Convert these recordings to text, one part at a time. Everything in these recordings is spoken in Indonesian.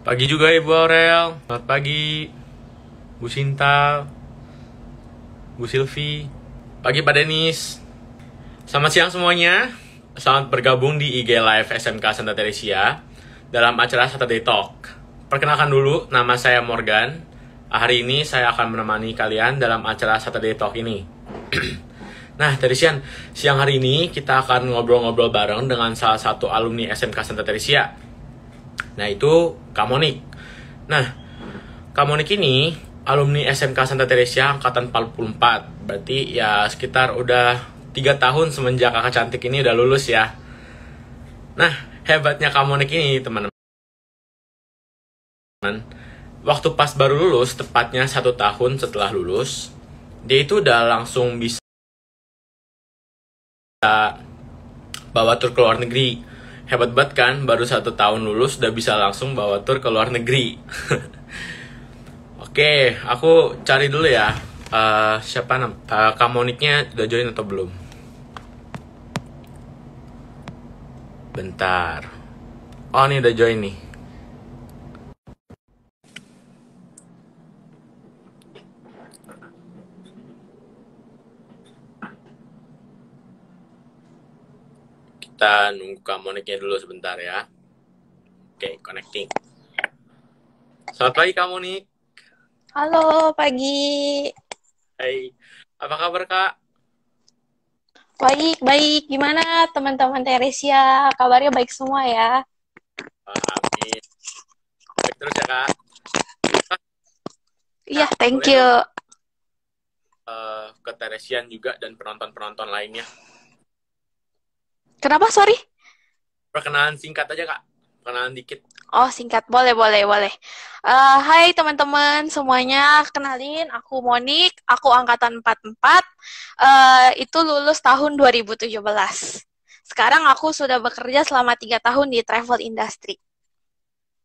Pagi juga Ibu Aurel. Selamat pagi Bu Sinta, Bu Silvi. Pagi Pak Denis. Selamat siang semuanya. Selamat bergabung di IG Live SMK Santa Teresia dalam acara Saturday Talk. Perkenalkan dulu, nama saya Morgan. Hari ini saya akan menemani kalian dalam acara Saturday Talk ini. Nah, Teresian, siang hari ini kita akan ngobrol-ngobrol bareng dengan salah satu alumni SMK Santa Teresia. Nah, itu Kak Monik. Nah, Kak Monik ini alumni SMK Santa Teresia angkatan 44. Berarti ya sekitar udah 3 tahun semenjak kakak cantik ini udah lulus ya. Nah, hebatnya Kak Monik ini, teman-teman. Waktu pas baru lulus, tepatnya 1 tahun setelah lulus, dia itu udah langsung bisa bawa tur ke luar negeri. Hebat banget kan, baru 1 tahun lulus udah bisa langsung bawa tur ke luar negeri. Oke, aku cari dulu ya. Siapa Kak Moniknya udah join atau belum? Bentar. Oh, ini udah join nih. Kita nunggu Kak Moniknya dulu sebentar ya. Oke, connecting. Selamat pagi Kak Monik. Halo, pagi. Hai. Apa kabar Kak? Baik, baik. Gimana teman-teman Teresia? Kabarnya baik semua ya? Amin. Baik terus ya Kak. Iya, Kak, thank boleh you. dong ke Teresian juga dan penonton-penonton lainnya. Kenapa, sorry? Perkenalan singkat aja Kak. Perkenalan dikit. Oh, singkat. Boleh, boleh, boleh. Hai teman-teman semuanya. Kenalin, aku Monik. Aku angkatan 44. Itu lulus tahun 2017. Sekarang aku sudah bekerja selama 3 tahun di travel industry.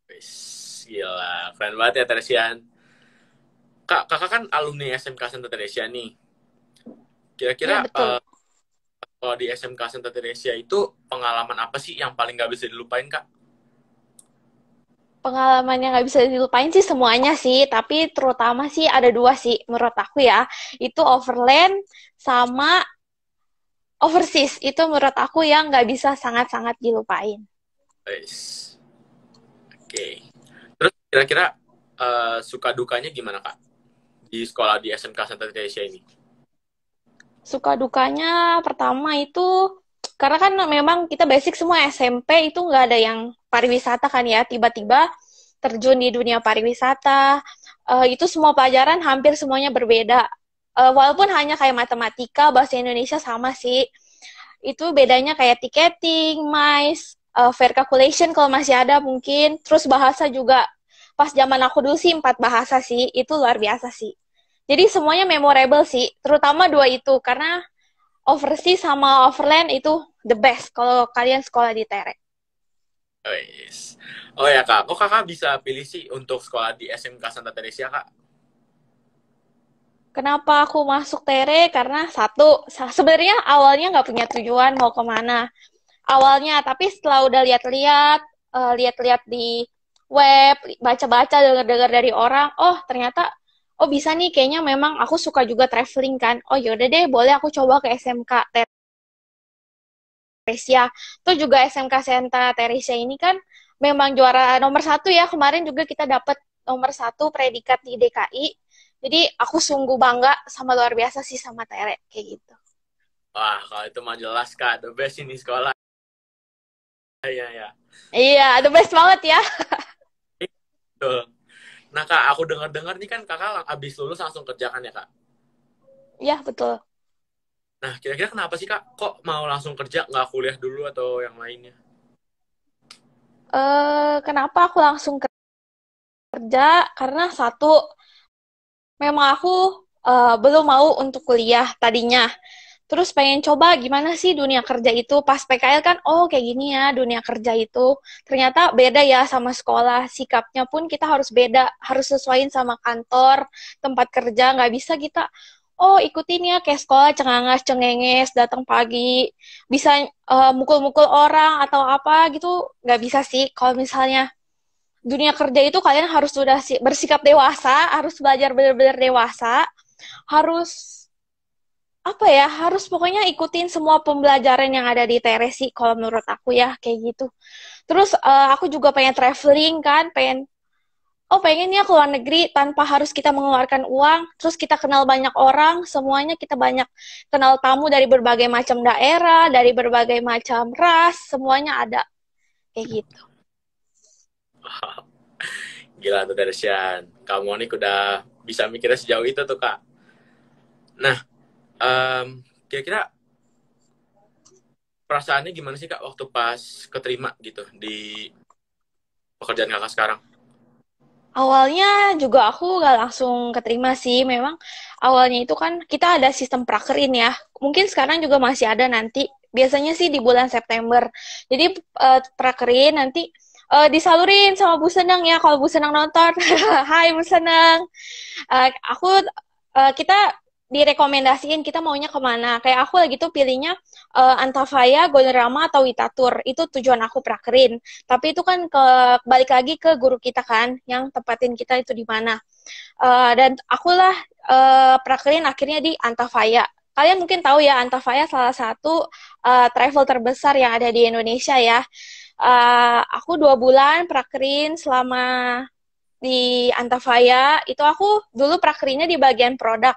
Wis, gila. Keren banget ya Teresian. Kak, kakak kan alumni SMK Santa Teresia nih. Iya, Kira-kira betul. kalau di SMK Santa Teresia itu pengalaman apa sih yang paling gak bisa dilupain Kak? Pengalaman yang nggak bisa dilupain sih semuanya sih, tapi terutama sih ada dua sih menurut aku ya. Itu overland sama overseas. Itu menurut aku yang nggak bisa sangat-sangat dilupain. Wis, oke. Terus kira-kira suka dukanya gimana Kak? Di sekolah di SMK Santa Teresia ini? Suka dukanya pertama itu karena kan memang kita basic semua SMP itu nggak ada yang pariwisata kan ya. Tiba-tiba terjun di dunia pariwisata, itu semua pelajaran hampir semuanya berbeda. Walaupun hanya kayak matematika, bahasa Indonesia sama sih. Itu bedanya kayak ticketing, MICE, fair calculation kalau masih ada mungkin. Terus bahasa juga. Pas zaman aku dulu sih 4 bahasa sih, itu luar biasa sih. Jadi semuanya memorable sih, terutama dua itu karena overseas sama overland itu the best kalau kalian sekolah di Tere. Wis. Oh ya Kak, kok Kakak bisa pilih sih untuk sekolah di SMK Santa Teresia Kak? Kenapa aku masuk Tere? Karena satu, sebenarnya awalnya nggak punya tujuan mau kemana. Awalnya, tapi setelah udah lihat-lihat, lihat-lihat di web, baca-baca, dengar-dengar dari orang, oh ternyata, oh bisa nih, kayaknya memang aku suka juga traveling kan. Oh yaudah deh, boleh aku coba ke SMK Teresia. Tuh juga SMK Santa Teresia ini kan memang juara nomor 1 ya. Kemarin juga kita dapat nomor 1 predikat di DKI. Jadi aku sungguh bangga sama luar biasa sih sama Tere kayak gitu. Wah, kalau itu mah jelas Kak, the best ini sekolah. Iya, ya. Iya, the best banget ya. Betul. Nah Kak, aku dengar-dengar nih kan Kakak abis lulus langsung kerjakan ya Kak? Iya, betul. Nah, kira-kira kenapa sih Kak? Kok mau langsung kerja, nggak kuliah dulu atau yang lainnya? Kenapa aku langsung kerja? Karena satu, memang aku belum mau untuk kuliah tadinya. Terus pengen coba gimana sih dunia kerja itu. Pas PKL kan, oh kayak gini ya dunia kerja itu. Ternyata beda ya sama sekolah. Sikapnya pun kita harus beda. Harus sesuaiin sama kantor, tempat kerja. Nggak bisa kita, oh ikutin ya kayak sekolah cengangas, cengenges, datang pagi. Bisa mukul-mukul orang atau apa gitu. Nggak bisa sih kalau misalnya dunia kerja itu kalian harus sudah bersikap dewasa, harus belajar benar-benar dewasa, harus apa ya, harus pokoknya ikutin semua pembelajaran yang ada di TRS sih kalau menurut aku ya kayak gitu. Terus aku juga pengen traveling kan, pengennya ke luar negeri tanpa harus kita mengeluarkan uang, terus kita kenal banyak orang, semuanya kita banyak kenal tamu dari berbagai macam daerah, dari berbagai macam ras, semuanya ada kayak gitu. Gila tuh Darsyan. Kamu nih udah bisa mikirnya sejauh itu tuh, Kak. Nah, kira-kira perasaannya gimana sih, Kak, waktu pas keterima gitu di pekerjaan Kakak sekarang? Awalnya juga aku gak langsung keterima sih, memang awalnya itu kan kita ada sistem prakerin ya, mungkin sekarang juga masih ada nanti, biasanya sih di bulan September. Jadi prakerin nanti disalurin sama Bu Senang ya, kalau Bu Senang nonton. Hai Bu Senang. Kita direkomendasiin kita maunya kemana. Kayak aku lagi tuh pilihnya Antafaya, Golden Rama, atau Witatur. Itu tujuan aku prakerin. Tapi itu kan balik lagi ke guru kita kan, yang tempatin kita itu di mana. Dan akulah prakerin akhirnya di Antafaya. Kalian mungkin tahu ya, Antafaya salah satu travel terbesar yang ada di Indonesia ya. Aku 2 bulan prakerin selama di Antafaya, itu aku dulu prakerinnya di bagian produk.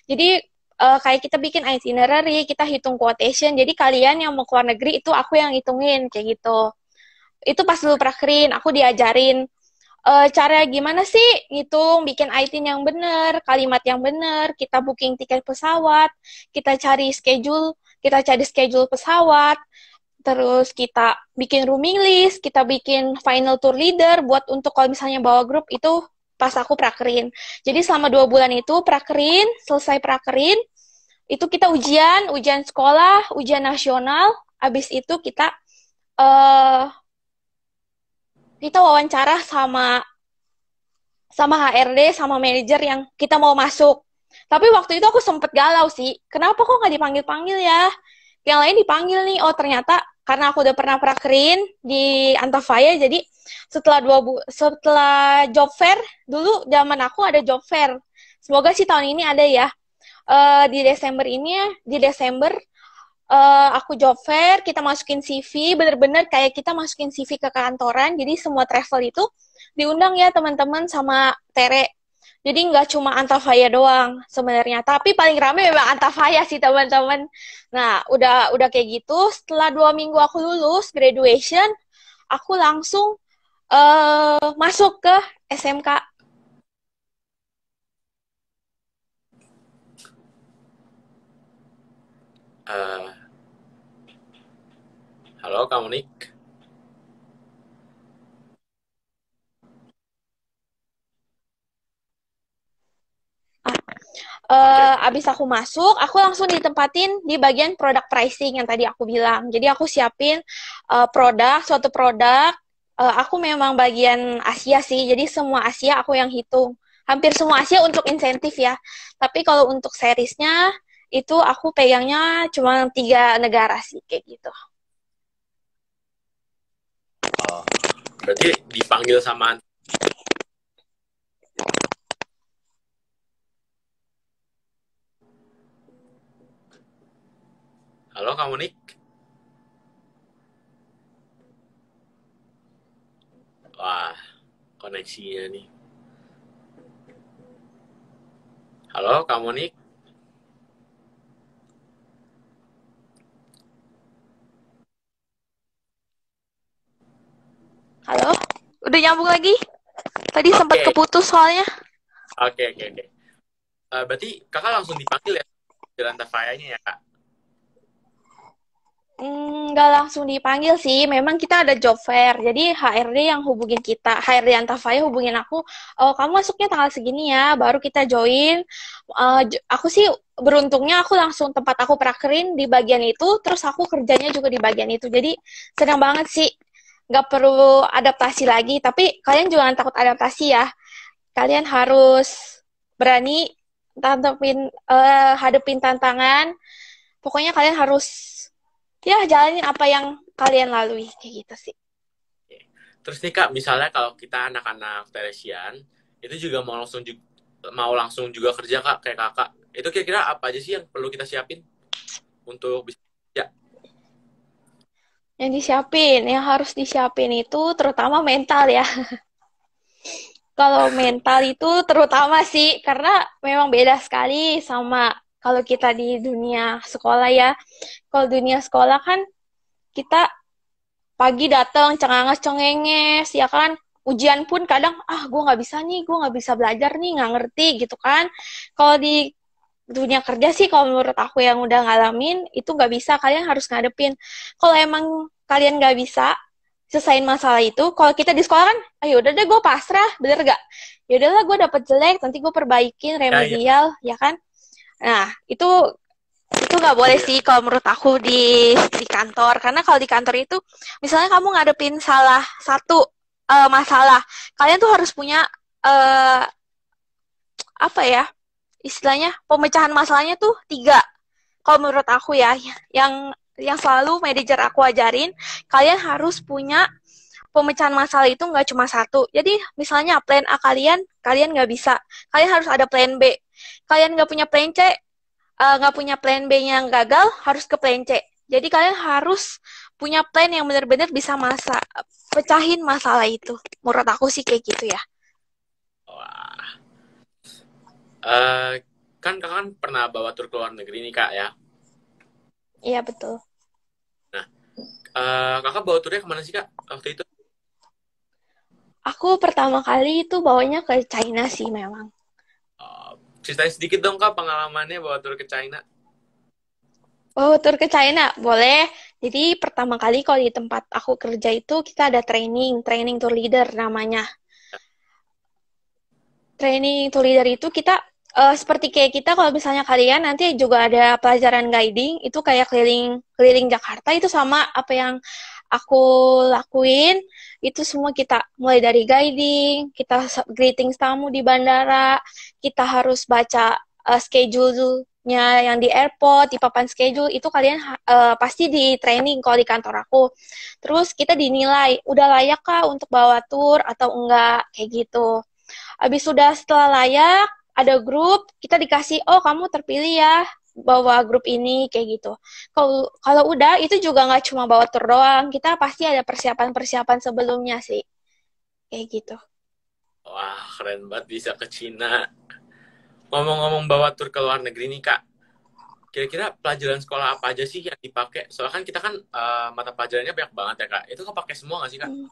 Jadi kayak kita bikin itinerary, kita hitung quotation. Jadi kalian yang mau keluar negeri itu aku yang hitungin kayak gitu. Itu pas dulu prakerin, aku diajarin cara gimana sih ngitung, bikin item yang benar, kalimat yang benar, kita booking tiket pesawat, kita cari schedule pesawat, terus kita bikin rooming list, kita bikin final tour leader buat untuk kalau misalnya bawa grup itu pas aku prakerin. Jadi selama 2 bulan itu prakerin, selesai prakerin, itu kita ujian sekolah, ujian nasional, habis itu uh, kita wawancara sama HRD, sama manajer yang kita mau masuk. Tapi waktu itu aku sempet galau sih. Kenapa kok nggak dipanggil-panggil ya? Yang lain dipanggil nih. Oh ternyata karena aku udah pernah prakerin di Antafaya, jadi setelah job fair, dulu zaman aku ada job fair. Semoga sih tahun ini ada ya. Di Desember aku job fair, kita masukin CV, bener-bener kayak kita masukin CV ke kantoran, jadi semua travel itu diundang ya teman-teman sama Tere. Jadi nggak cuma Antafaya doang sebenarnya, tapi paling rame memang Antafaya sih teman-teman. Nah, udah kayak gitu, setelah 2 minggu aku lulus graduation, aku langsung masuk ke SMK. Eh, halo, kamu Nick? Oke. Abis aku masuk, aku langsung ditempatin di bagian product pricing yang tadi aku bilang. Jadi aku siapin suatu produk. Aku memang bagian Asia sih, jadi semua Asia aku yang hitung. Hampir semua Asia untuk insentif ya. Tapi kalau untuk seriesnya, itu aku pegangnya cuma 3 negara sih, kayak gitu. Oh, berarti dipanggil sama... Halo, kamu Nick? Wah, koneksinya nih. Halo, kamu Nick? Halo? Udah nyambung lagi? Tadi sempat Oke, keputus soalnya. oke. Berarti kakak langsung dipanggil ya di Antafaya-nya ya, Kak? Nggak langsung dipanggil sih, memang kita ada job fair. Jadi HRD yang hubungin kita, HRD Antafaya hubungin aku, oh kamu masuknya tanggal segini ya, baru kita join. Aku sih beruntungnya aku langsung tempat aku prakerin di bagian itu, terus aku kerjanya juga di bagian itu. Jadi senang banget sih, nggak perlu adaptasi lagi. Tapi kalian jangan takut adaptasi ya. Kalian harus berani hadepin tantangan. Pokoknya kalian harus ya jalanin apa yang kalian lalui kayak gitu sih. Terus nih Kak, misalnya kalau kita anak-anak Teresian, itu juga mau langsung juga kerja Kak, kayak Kakak. Itu kira-kira apa aja sih yang perlu kita siapin untuk bisa ya? Yang harus disiapin itu terutama mental ya. Kalau mental itu terutama sih, karena memang beda sekali sama kalau kita di dunia sekolah ya. Kalau dunia sekolah kan kita pagi datang cenganges-cengenges, ya kan? Ujian pun kadang, gue nggak bisa nih, gue nggak bisa belajar nih, nggak ngerti gitu kan. Kalau di dunia kerja sih, kalau menurut aku yang udah ngalamin, itu nggak bisa, kalian harus ngadepin. Kalau emang kalian nggak bisa, selesaiin masalah itu. Kalau kita di sekolah kan, ayo udah deh gue pasrah, bener gak? Ya udahlah gue dapet jelek, nanti gue perbaikin Ya, ya. remedial, ya kan? Nah, itu nggak boleh Iya. sih kalau menurut aku di kantor. Karena kalau di kantor itu, misalnya kamu ngadepin salah satu masalah, kalian tuh harus punya eh, apa ya? Istilahnya pemecahan masalahnya tuh tiga. Kalau menurut aku ya, yang selalu manajer aku ajarin, kalian harus punya pemecahan masalah itu nggak cuma satu. Jadi misalnya plan A kalian nggak bisa. Kalian harus ada plan B. Kalian nggak punya plan C, nggak punya plan B-nya yang gagal, harus ke plan C. Jadi kalian harus punya plan yang benar-benar bisa pecahin masalah itu. Menurut aku sih kayak gitu ya. Wah. Eh, kan Kakak kan pernah bawa tur ke luar negeri nih Kak ya. Iya betul. Nah, Kakak bawa turnya kemana sih Kak waktu itu? Aku pertama kali itu bawanya ke China sih memang. Eh, Ceritain sedikit dong Kak pengalamannya bawa tur ke China. Oh, tur ke China, boleh. Jadi pertama kali kalau di tempat aku kerja itu kita ada training tour leader namanya. Training tour leader itu kita seperti kayak kita kalau misalnya kalian nanti juga ada pelajaran guiding itu kayak keliling keliling Jakarta itu sama apa yang aku lakuin itu semua kita mulai dari guiding, kita greeting tamu di bandara, kita harus baca schedule-nya yang di airport, di papan schedule itu kalian pasti di training kalau di kantor aku. Terus kita dinilai udah layak kah untuk bawa tour atau enggak kayak gitu. Habis sudah setelah layak, ada grup, kita dikasih, oh kamu terpilih ya, bawa grup ini, kayak gitu. Kalau kalau udah, itu juga nggak cuma bawa tur doang, kita pasti ada persiapan-persiapan sebelumnya sih, kayak gitu. Wah, keren banget bisa ke Cina. Ngomong-ngomong bawa tur ke luar negeri nih Kak. Kira-kira pelajaran sekolah apa aja sih yang dipakai? Soalnya kan kita kan mata pelajarannya banyak banget ya Kak. Itu kepake semua nggak sih Kak? Hmm.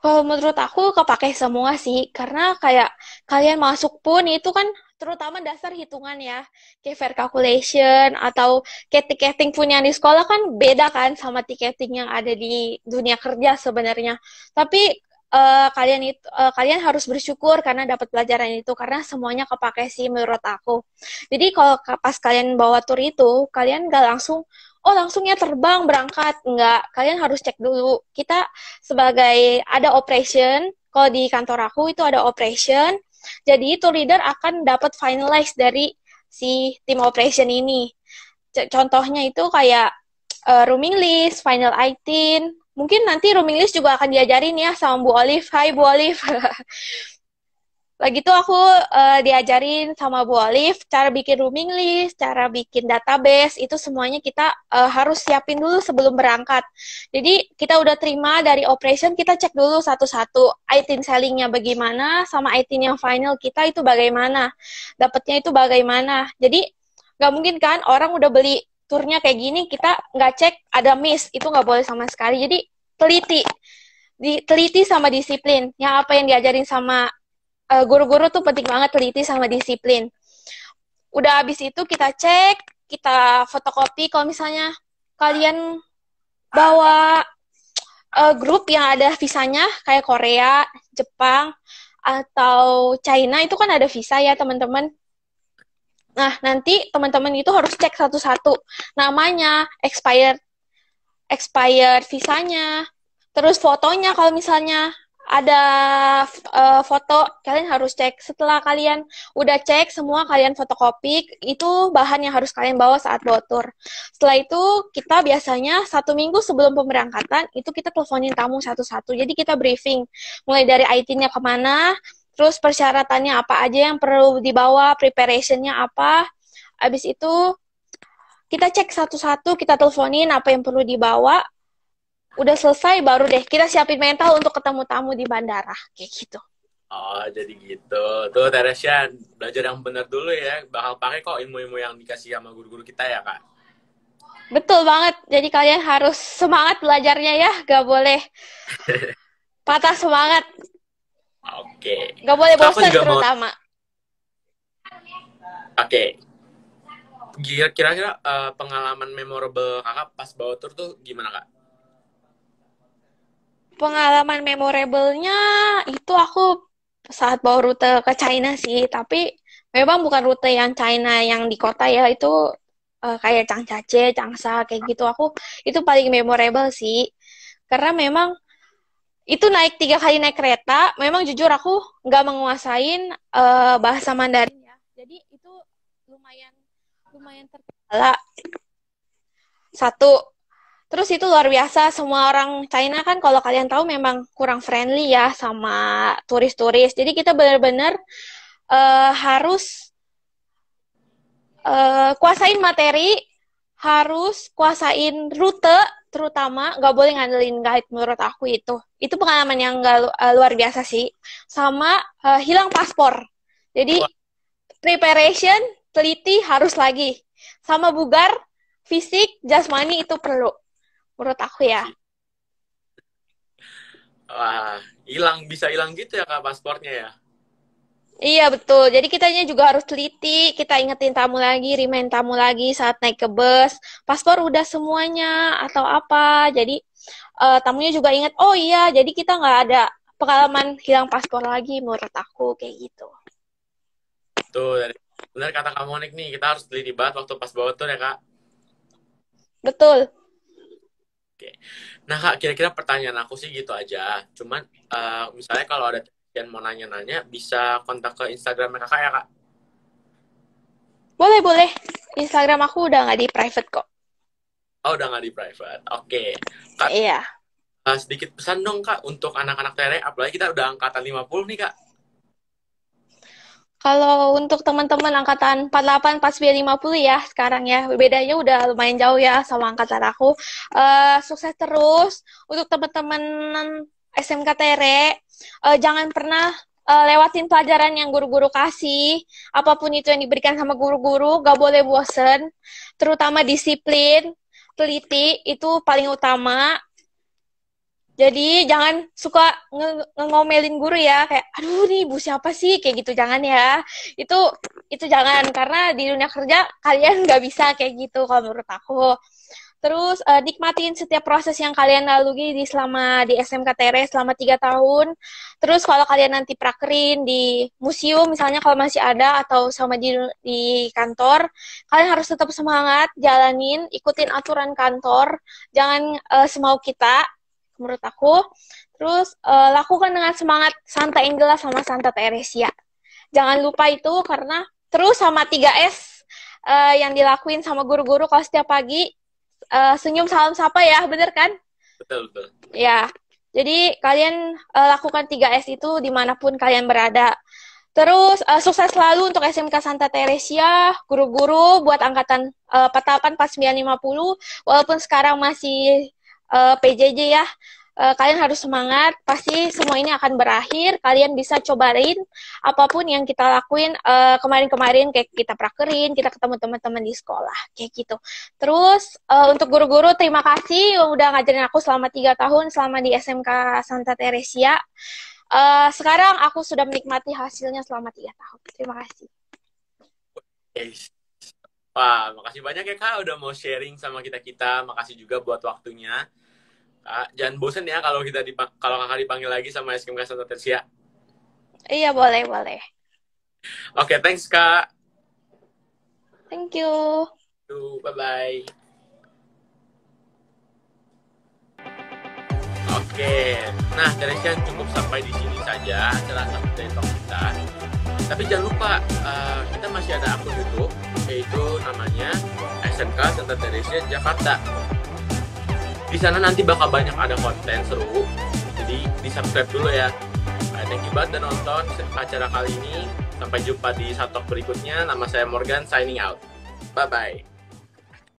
Kalau menurut aku kepake semua sih, karena kayak kalian masuk pun itu kan terutama dasar hitungan ya, kayak fair calculation atau kayak tiketing pun yang di sekolah kan beda kan sama tiketing yang ada di dunia kerja sebenarnya. Tapi kalian harus bersyukur karena dapat pelajaran itu karena semuanya kepake sih menurut aku. Jadi kalau pas kalian bawa tur itu, kalian nggak langsung oh langsungnya terbang berangkat. Enggak, kalian harus cek dulu. Kita sebagai ada operation, kalau di kantor aku itu ada operation, jadi itu leader akan dapat finalize dari si tim operation ini. Contohnya itu kayak rooming list, final item, mungkin nanti rooming list juga akan diajarin ya sama Bu Olive. Hai Bu Olive. Lagi tuh aku diajarin sama Bu Olive cara bikin rooming list, cara bikin database, itu semuanya kita harus siapin dulu sebelum berangkat. Jadi kita udah terima dari operation, kita cek dulu satu-satu item sellingnya bagaimana, sama item yang final kita itu bagaimana, dapatnya itu bagaimana. Jadi nggak mungkin kan orang udah beli turnya kayak gini, kita nggak cek ada miss, itu nggak boleh sama sekali. Jadi teliti, teliti sama disiplin. Yang apa yang diajarin sama guru-guru tuh penting banget teliti sama disiplin. Udah habis itu kita cek, kita fotokopi kalau misalnya kalian bawa grup yang ada visanya kayak Korea, Jepang, atau China itu kan ada visa ya teman-teman. Nah, nanti teman-teman itu harus cek satu-satu namanya, expired visanya, terus fotonya kalau misalnya ada foto, kalian harus cek. Setelah kalian udah cek semua, kalian fotokopi, itu bahan yang harus kalian bawa saat bawa tur. Setelah itu, kita biasanya 1 minggu sebelum pemberangkatan, itu kita teleponin tamu satu-satu. Jadi kita briefing, mulai dari IT-nya kemana, terus persyaratannya apa aja yang perlu dibawa, preparationnya apa. Habis itu, kita cek satu-satu, kita teleponin apa yang perlu dibawa. Udah selesai, baru deh kita siapin mental untuk ketemu tamu di bandara. Kayak gitu. Oh, jadi gitu. Tuh, Teresia, belajar yang benar dulu ya. Bakal pakai kok ilmu-ilmu yang dikasih sama guru-guru kita ya, Kak. Betul banget. Jadi kalian harus semangat belajarnya ya. Gak boleh patah semangat. Oke. Gak boleh Kak, aku bosan juga mau... terutama. Oke. Kira-kira pengalaman memorable Kakak pas bawa tur tuh gimana, Kak? Pengalaman memorable-nya itu aku saat bawa rute ke China sih. Tapi memang bukan rute yang China yang di kota ya. Itu kayak Changchache, Changsha, kayak gitu. Aku itu paling memorable sih. Karena memang itu naik 3 kali naik kereta, memang jujur aku nggak menguasain bahasa Mandarin ya. Jadi itu lumayan lumayan terkendala. Satu, terus itu luar biasa. Semua orang China kan kalau kalian tahu memang kurang friendly ya sama turis-turis. Jadi kita benar-benar harus kuasain materi, harus kuasain rute, terutama nggak boleh ngandelin guide menurut aku itu pengalaman yang nggak luar biasa sih. Sama hilang paspor, jadi Wah, preparation teliti harus lagi, sama bugar fisik jasmani itu perlu menurut aku ya. wah, bisa hilang gitu ya, Kak, paspornya ya? Iya betul. Jadi kitanya juga harus teliti, kita ingetin tamu lagi, remind tamu lagi saat naik ke bus, paspor udah semuanya atau apa. Jadi tamunya juga ingat, oh iya, jadi kita nggak ada pengalaman hilang paspor lagi menurut aku kayak gitu. Tuh, benar kata Kak Monik nih, kita harus teliti banget waktu pas bawa tur ya, Kak. Betul. Oke. Nah, Kak, kira-kira pertanyaan aku sih gitu aja. Cuman, misalnya kalau ada yang mau nanya-nanya, bisa kontak ke Instagram Kakak ya, Kak? Boleh, boleh. Instagram aku udah nggak di private kok. Oh, udah nggak di private. Oke. Kak, Iya. sedikit pesan dong, Kak, untuk anak-anak Tere. Apalagi kita udah angkatan 50 nih, Kak. Kalau untuk teman-teman angkatan 48, 49, 50 ya sekarang ya, bedanya udah lumayan jauh ya sama angkatan aku. Sukses terus untuk teman-teman SMK Tere. Jangan pernah lewatin pelajaran yang guru-guru kasih. Apapun itu yang diberikan sama guru-guru, gak boleh bosen. Terutama disiplin, teliti, itu paling utama. Jadi jangan suka ngomelin guru ya, kayak aduh nih ibu siapa sih kayak gitu, jangan ya. Itu itu jangan, karena di dunia kerja kalian nggak bisa kayak gitu kalau menurut aku. Terus nikmatin setiap proses yang kalian lalui selama di SMK Tere selama 3 tahun. Terus kalau kalian nanti prakerin di museum misalnya kalau masih ada, atau sama di kantor, kalian harus tetap semangat, jalanin, ikutin aturan kantor, jangan semau kita menurut aku. Terus lakukan dengan semangat Santa Angela sama Santa Teresia. Jangan lupa itu, karena terus sama 3S yang dilakuin sama guru-guru kalau setiap pagi senyum salam sapa ya, bener kan? Betul, betul. Ya, jadi kalian lakukan 3S itu dimanapun kalian berada. Terus sukses selalu untuk SMK Santa Teresia, guru-guru buat angkatan 48, 49, 50, walaupun sekarang masih PJJ ya. Kalian harus semangat, pasti semua ini akan berakhir. Kalian bisa cobain apapun yang kita lakuin kemarin-kemarin, kayak kita prakerin, kita ketemu teman-teman di sekolah, kayak gitu. Terus untuk guru-guru, terima kasih udah ngajarin aku selama 3 tahun selama di SMK Santa Teresia. Sekarang aku sudah menikmati hasilnya selama 3 tahun. Terima kasih. Yes. Wah, makasih banyak ya, Kak, udah mau sharing sama kita-kita. Makasih juga buat waktunya. Kak, jangan bosan ya kalau kalau Kakak dipanggil lagi sama SMK Santa Tersia. Iya, boleh, boleh. Oke, thanks, Kak. Thank you. Bye-bye. Oke. Nah, Teresian cukup sampai di sini saja acara Saturday Talk kita. Tapi jangan lupa, kita masih ada akun YouTube, yaitu namanya SMK Santa Teresia Jakarta. Di sana nanti bakal banyak ada konten seru, jadi di-subscribe dulu ya. Thank you banget udah nonton acara kali ini. Sampai jumpa di Satok berikutnya. Nama saya Morgan, signing out. Bye-bye.